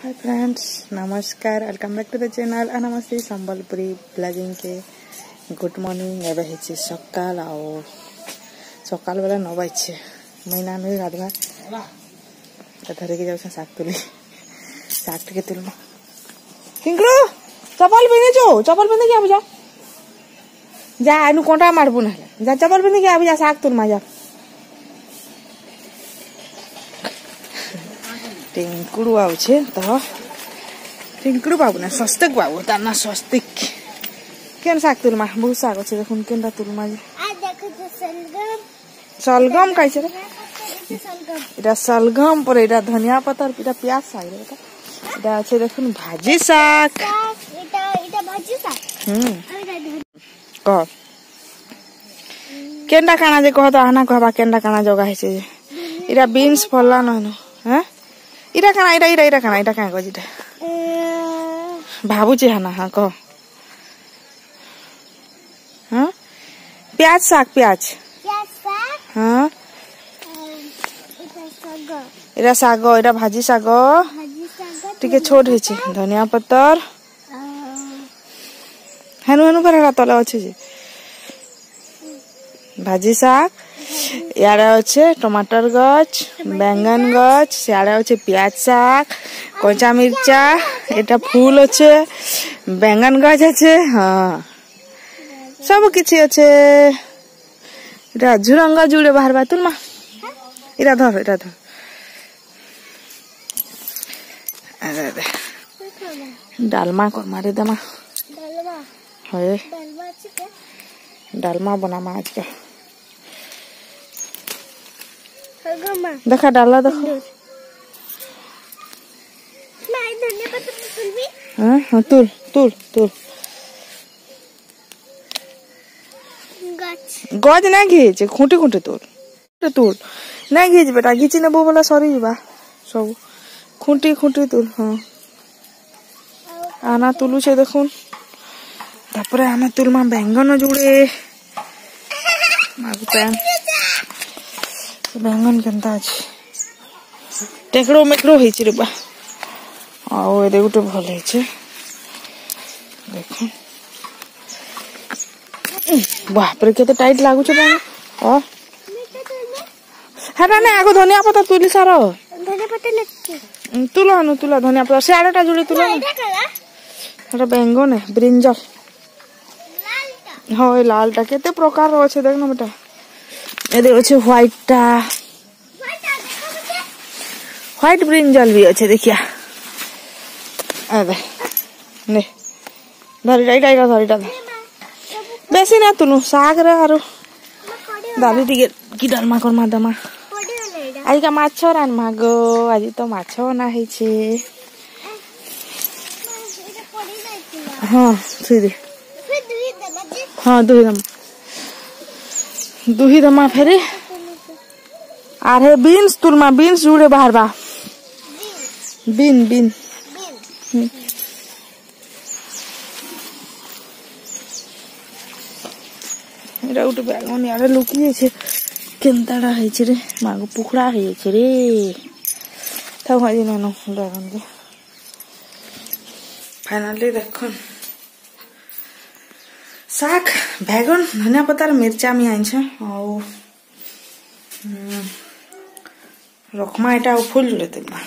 हाय friends, नमस्कार, welcome back to the channel आ नमस्ते संबलपुरी ब्लॉगिंग के गुड मॉर्निंग। एबे है सकाल आओ सकाल बेला 9 बजे महीना नहीं गाधवा धरिकी जाऊँ शाग तुली शाग टे तुलमा किंकरू चपल पिंधि चपल पिंधि क्या बुझा जा एनु कोटा मारबू ना जा चपल पिंधि क्या बुझा शाग तुलमा जा टिंकुड़ू आउछे तो टिंकुड़ू बाबू ना स्वस्तिक बाबू तार ना स्वस्तिक केन शाग तुलमा बहुत शाग अच्छे देखुन केनटा तुलमा जे सलगम कैसे रे इटा सलगम पर इटा धनिया पत्ता इटा प्याज शाग रे बेटा इटा अच्छे देखुन भाजी शाग इटा भाजी शाग कह केनटा काना जे कह तो आना कहबा केनटा काना जगह है जे इटा बीन्स फल्ला न हैं इटा काना इटा काना इटा काना गजिटा भाबू जे हना हां कह हां प्याज शाग हाँ इटा शाग इटा भाजी शाग टिके छोट है धनिया पत्तर हेनु हेनु पर तले अच्छे जे भाजी शाग यारे अच्छे टमाटर गछ बैंगन गछ सियाड़े अच्छे प्याज शाग कच्चा मिर्चा एटा फूल अच्छे बैंगन गछ अच्छे हाँ सब किछि अच्छे इटा झुरंगा जुड़े बाहर बा तुलमा इटा धर अरे डालमा कर मारे दमा है डालमा बना आज का देखा डाला देखो हाँ तुल तुल तुल गज ना घीच खूंटी खूंटी तुल तुल ना घीच बेटा घीची ने बो बोला सरी जीवा सब खूंटी खूंटी तुल हाँ आना तुलु छे देखुन तापरे आमे तुलमा बैंगन जुड़े मागु पैन बैंगन केनता अछि टेकड़ो मेकड़ो हेछि रे बा आउ एदे गुटे भल हेछि देखो बाप रे केते टाइट लागु छ बा ओ हरा ने आगो धनिया पत्ता तुली सारो धनिया पत्ता ले तुला धनिया पत्ता से आड़टा जुड़ी तुला हरा बैंगन है ब्रिंजल हाँ लालटा केते प्रकार अच्छे देख ना बेटा एदे अच्छे व्हाइटटा व्हाइट ब्रिंजल भी अच्छे देखिया अबे ने धरिटा बेसी ना तुनु साग रे आरो दाली टिके की डालमा कर दमा आज का माछ रान मागो आज तो माछ ना है छे हाँ थुई दे हाँ दुही दमा फेरे आरे बीन्स तुलमा बीन्स जुड़े बाहर बा बीन एटा उठे बैगन यारे लुकी छे केनताडा है छे रे मागो पुखड़ा है छे रे था भाई नानो बैगन के फाइनली देखो शाक बैगन धनिया पत्ता मिर्चा मी आइन छे और रखमा एटा फूल जुड़े तुलमा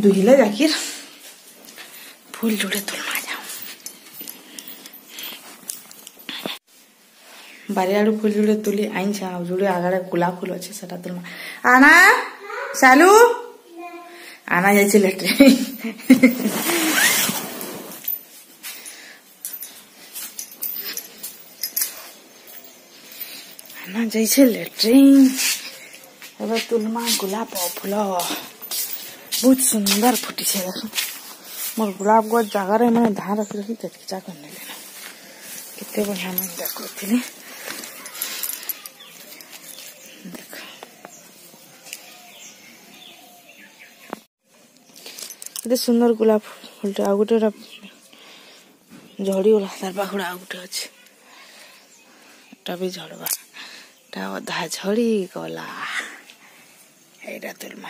दुहिले जाकिर फूल जुड़े तुलमा जाओ बारियाडू फूल जुड़े तुली आइन छे आ जुड़े आगाड़े गुलाब फूल अच्छे सेटा तुलमा आना सालू आना जाय छे लेट्रिन आना जाय छे लेट्रिन एबे तुलमा गुलाब फूल बहुत सुंदर फुटी छे देखो मोर गुलाब गछ जगह रे मैंने धान रखी खींचा करने लेना कितने बढ़िया मैं देखो थी देखो कितने सुंदर गुलाब फूलटे आ गोटे झड़ी गला तार पाखुड़ा आ गोटे अच्छे भी झड़वा एटा अधा झड़ी गला एटा तुलमा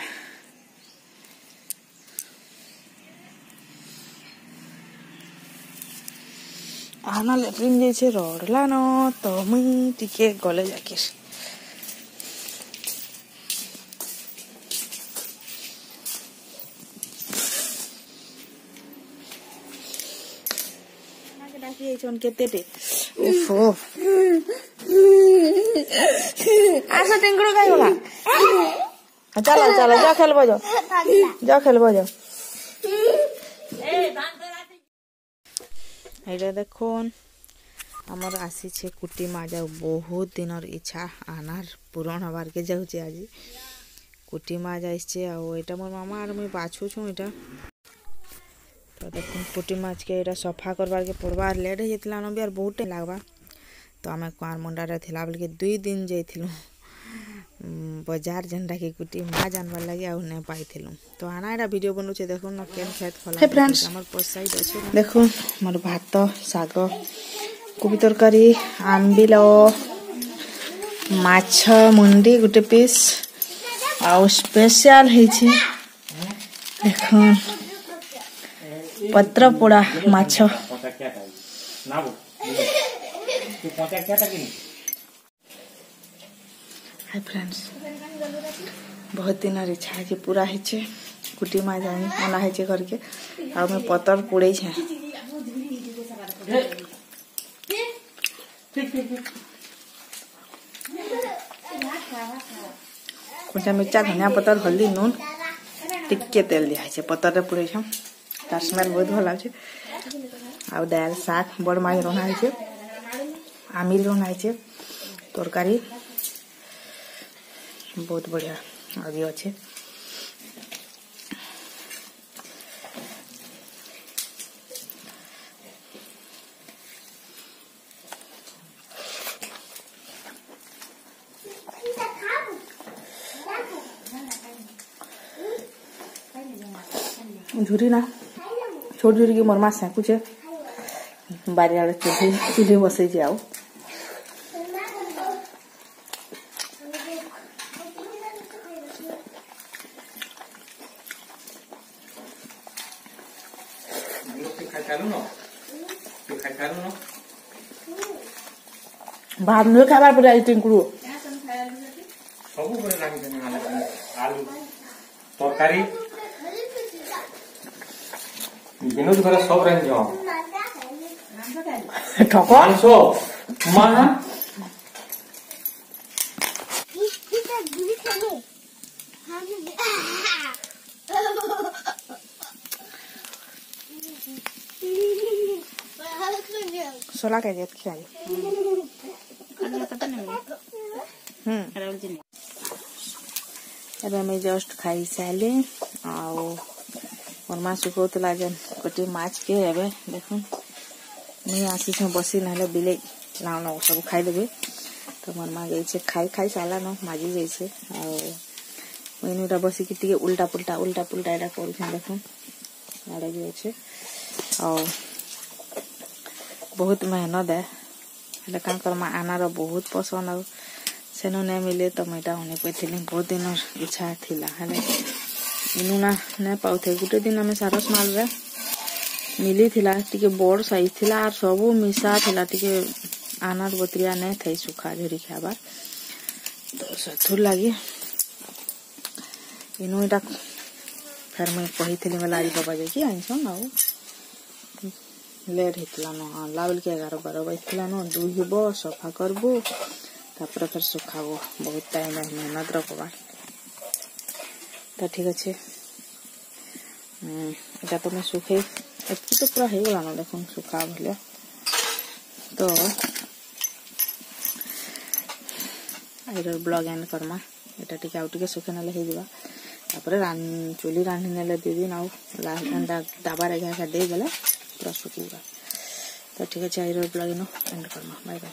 आना लेट्रिन जैसे रड़ला न तो मुई टिके गले जाके केते ओफो आसा टेंगड़ो काय गला चलो चलो जा खेलबो जा खेलबो जा एटा देखोन हमर आसी छे कुटी माजा बहुत दिनर इच्छा आनार पूरण हबार के जाउचे आज कुटी माजा आइछे आ एटा मोर मामा आर मुई बाछु छु एटा तो देखुन कुटी माछ के एटा सफा करबार के पड़बा लेट हे जेतला न बियार बहुत टाइम लागबा तो हमें कुआर मुंडा रे थिला बेल के 2 दिन जइथिलु बाजार जनडा के कुटी माछ जानबार लागि आ ने पाइथिलु तो आना एटा वीडियो बनउचे देखुन न केन खेत फला हे फ्रेंड्स हमर पोसाइड अछि देखुन मोर भात साग कोबी तरकारी आंबिलो माछ मुंडी गुटे पीस आ स्पेशल है छे देखुन पत्र पोड़ा माछ हाय फ्रेंड्स बहुत दिन इच्छा है पूरा है कुटी माछ जानी आना है घर के आ में पतर पोड़े छे कुछ मिर्चा धनिया पतर हल्दी नून टिके तेल दिया है पतर रे पुरे छम तार स्मेल बहुत भल लागे आ दाल साग बड़ माछ रहा है आमिल रहा है तरकारी बहुत बढ़िया आगे अच्छे झुरी ना छोट झुरी की मोर माँ सेकुचे बारी आड़े चूल्हे बसई जाओ भात नहीं खाबार पड़े आई टिंकुरु सब परे लागी देने आलू तरकारी विनोद घर सब रंग जो ठको मांसो माना सोला के जेत खाई एबे मैं जस्ट खाई साले आओ और माँ सुखौतला जन गोटे माछ के एबे देखुन मुई आसी छ बसी नाले बिले लाउन सब खाई देबे तो मोर माँ गई छे खाई खाई साला न माजी गई छे आ मुईनुरा बसी की टिके उल्टा पुल्टा एटा करू छ देखुन आड़े गई छे आ बहुत मेहनत है हेले कान कर माँ आनार बहुत पसंद आ सेनो नहीं मिले तो मैटा होने पाइथिली बहुत दिन इच्छा थिला हेले इनुना नहीं पाउथे गुटे दिन आम सारस माल रे मिली थिला टिके बड़ साइज थिला और सब मिसा थिला टिके आनार बतरिया नहीं थई सुखा झुरी खाबार तो सथुर लगी इनु एटा फिर मैं कही बेला आज बाबा जाकि आनसन आ लेट होता न आनला बेल के 11-12 बजता न दुहब सफा करबो तापर फिर सुखाबो बहुत टाइम मेहनत रखबा तो ठीक अच्छे এটা तो मैं सुखे एतकी तो पूरा हो गला न देखुन सुखा भले तो आइर ब्लॉग एंड करमा एटा टिके आउ टिके सुखे नले हे दिबा तापर चुली रांधी नेले 2 दिन आउ लांडा दाबा रे घा दे गले पूरा सुखीबा तो ठीक है आइर ब्लॉग एंड करमा बाय बाय।